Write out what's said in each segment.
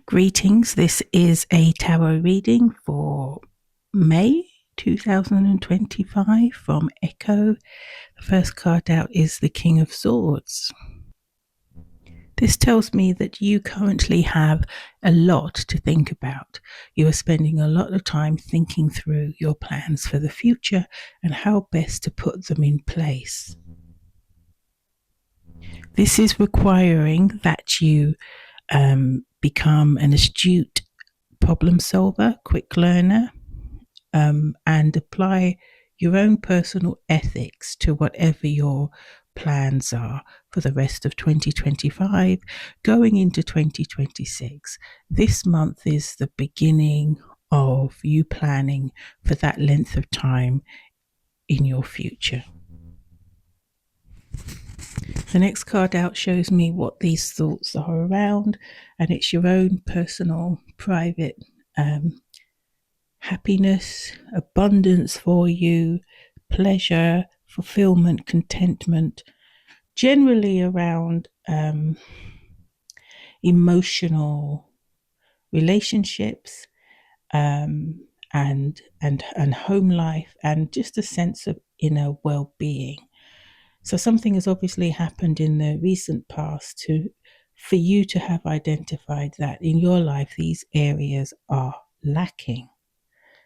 Greetings, this is a tarot reading for May 2025 from Echo. The first card out is the King of Swords. This tells me that you currently have a lot to think about. You are spending a lot of time thinking through your plans for the future and how best to put them in place. This is requiring that you become an astute problem solver, quick learner, and apply your own personal ethics to whatever your plans are for the rest of 2025, going into 2026. This month is the beginning of you planning for that length of time in your future. The next card out shows me what these thoughts are around, and it's your own personal, private happiness, abundance for you, pleasure, fulfillment, contentment, generally around emotional relationships and home life, and just a sense of inner well-being. So something has obviously happened in the recent past for you to have identified that in your life these areas are lacking.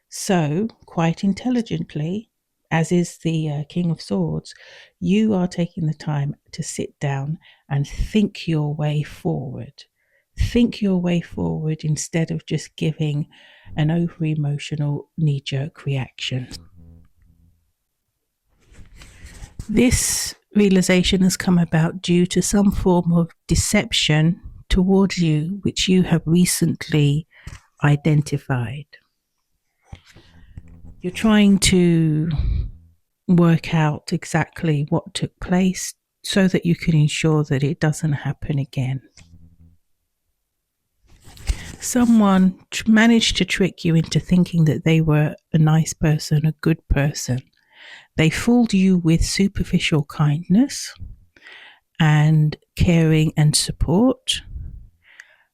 So quite intelligently, as is the King of Swords, you are taking the time to sit down and think your way forward. Think your way forward instead of just giving an over-emotional knee-jerk reaction. This realization has come about due to some form of deception towards you, which you have recently identified. You're trying to work out exactly what took place so that you can ensure that it doesn't happen again. Someone managed to trick you into thinking that they were a nice person, a good person. They fooled you with superficial kindness and caring and support.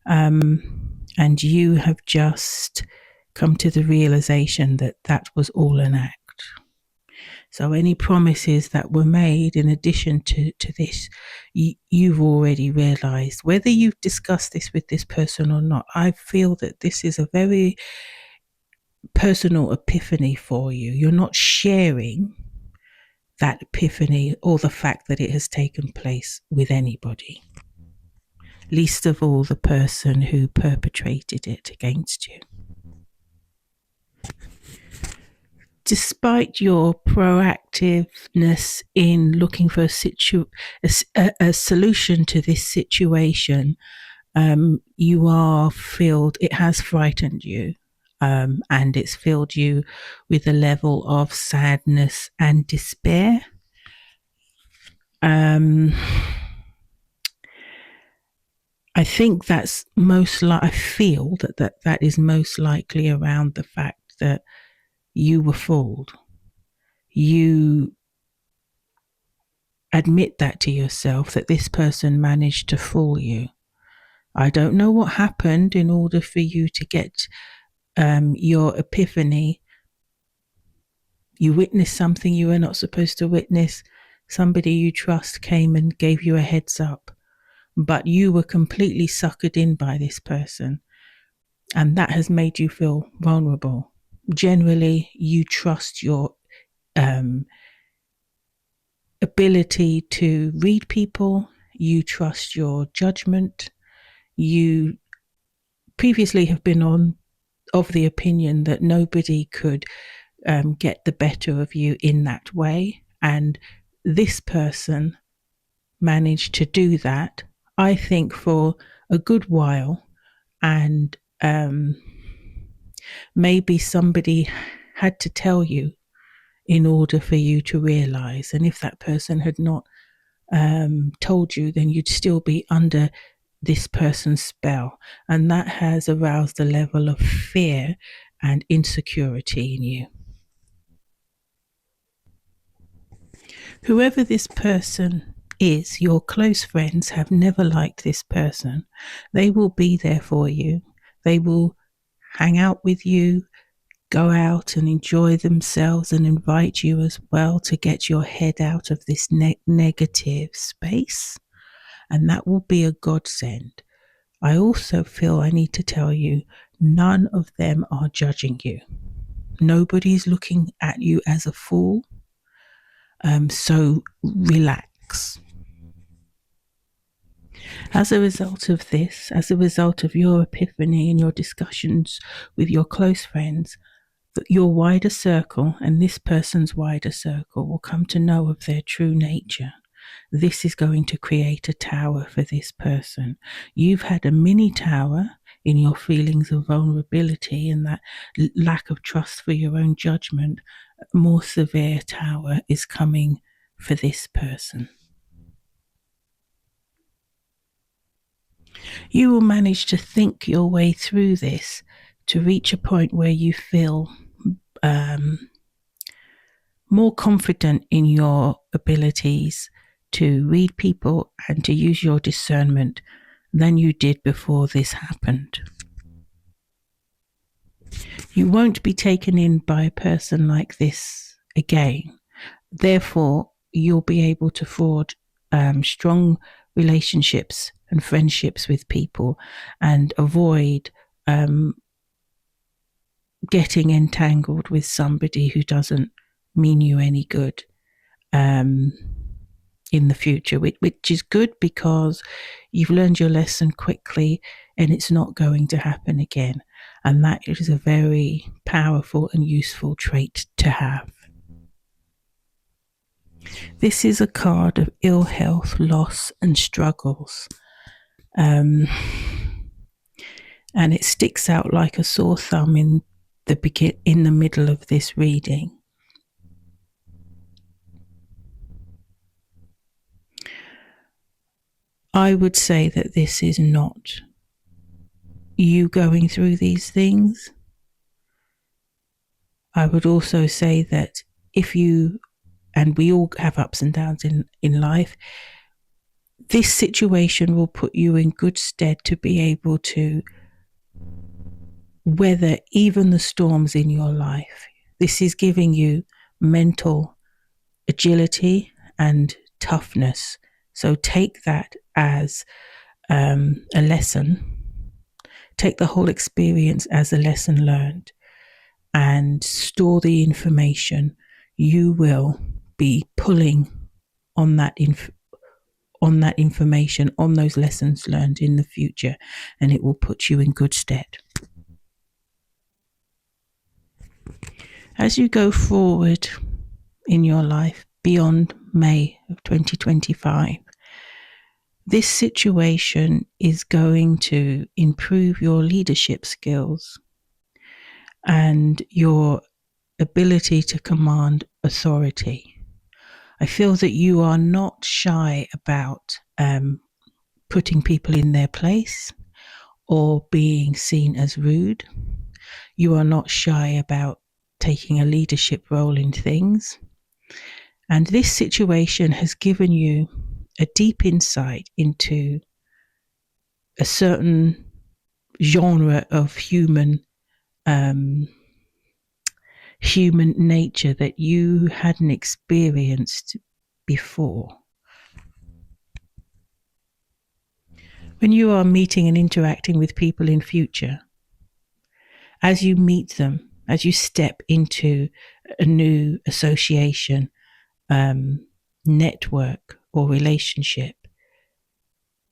And you have just come to the realization that that was all an act. So any promises that were made in addition to this, you've already realized. Whether you've discussed this with this person or not, I feel that this is a very personal epiphany for you. You're not sharing that epiphany or the fact that it has taken place with anybody, least of all the person who perpetrated it against you. Despite your proactiveness in looking for a solution to this situation, you are filled, it has frightened you, and it's filled you with a level of sadness and despair. I think that's I feel that is most likely around the fact that you were fooled. You admit that to yourself, that this person managed to fool you. I don't know what happened in order for you to get your epiphany. You witnessed something you were not supposed to witness. Somebody you trust came and gave you a heads up, but you were completely suckered in by this person, and that has made you feel vulnerable. Generally, you trust your ability to read people. You trust your judgment. You previously have been of the opinion that nobody could get the better of you in that way, and this person managed to do that, I think, for a good while, and maybe somebody had to tell you in order for you to realize. And if that person had not told you, then you'd still be under this person's spell. And that has aroused a level of fear and insecurity in you. Whoever this person is, your close friends have never liked this person. They will be there for you. They will hang out with you, go out and enjoy themselves, and invite you as well to get your head out of this negative space. And that will be a godsend. I also feel I need to tell you, none of them are judging you. Nobody's looking at you as a fool. So relax. As a result of this, as a result of your epiphany and your discussions with your close friends, your wider circle and this person's wider circle will come to know of their true nature. This is going to create a tower for this person. You've had a mini tower in your feelings of vulnerability and that lack of trust for your own judgment. A more severe tower is coming for this person. You will manage to think your way through this to reach a point where you feel more confident in your abilities to read people and to use your discernment than you did before this happened. You won't be taken in by a person like this again. Therefore, you'll be able to forge strong relationships and friendships with people and avoid getting entangled with somebody who doesn't mean you any good in the future, which is good because you've learned your lesson quickly and it's not going to happen again. And that is a very powerful and useful trait to have. This is a card of ill health, loss, and struggles. And it sticks out like a sore thumb in the middle of this reading. I would say that this is not you going through these things. I would also say that if you, and we all have ups and downs in life, this situation will put you in good stead to be able to weather even the storms in your life. This is giving you mental agility and toughness. So take that as a lesson. Take the whole experience as a lesson learned and store the information. You will be pulling on that information, on those lessons learned in the future, and it will put you in good stead. As you go forward in your life beyond May of 2025, this situation is going to improve your leadership skills and your ability to command authority. I feel that you are not shy about putting people in their place or being seen as rude. You are not shy about taking a leadership role in things. And this situation has given you a deep insight into a certain genre of human nature that you hadn't experienced before. When you are meeting and interacting with people in future, as you meet them, as you step into a new association, network or relationship,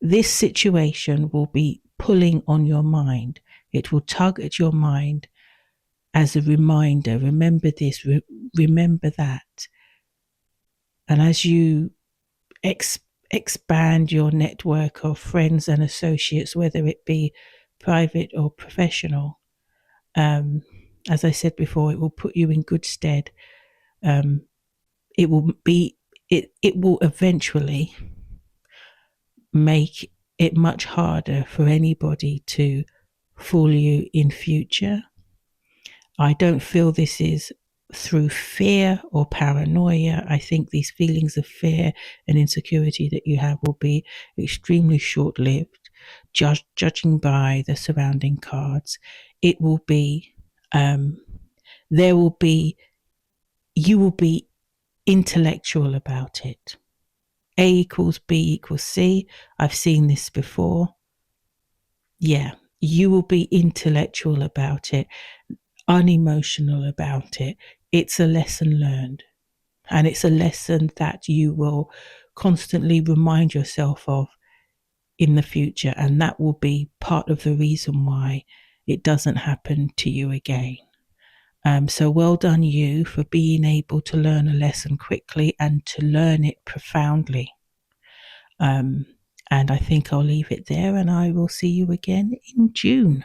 this situation will be pulling on your mind. It will tug at your mind as a reminder. Remember this, remember that. And as you expand your network of friends and associates, whether it be private or professional, as I said before, it will put you in good stead. It will eventually make it much harder for anybody to fool you in future. I don't feel this is through fear or paranoia. I think these feelings of fear and insecurity that you have will be extremely short-lived. judging by the surrounding cards, it will be, there will be, you will be intellectual about it. A equals B equals C. I've seen this before. Yeah, you will be intellectual about it, unemotional about it. It's a lesson learned. And it's a lesson that you will constantly remind yourself of in the future. And that will be part of the reason why it doesn't happen to you again. So well done you for being able to learn a lesson quickly and to learn it profoundly. Um, and I think I'll leave it there, and I will see you again in June.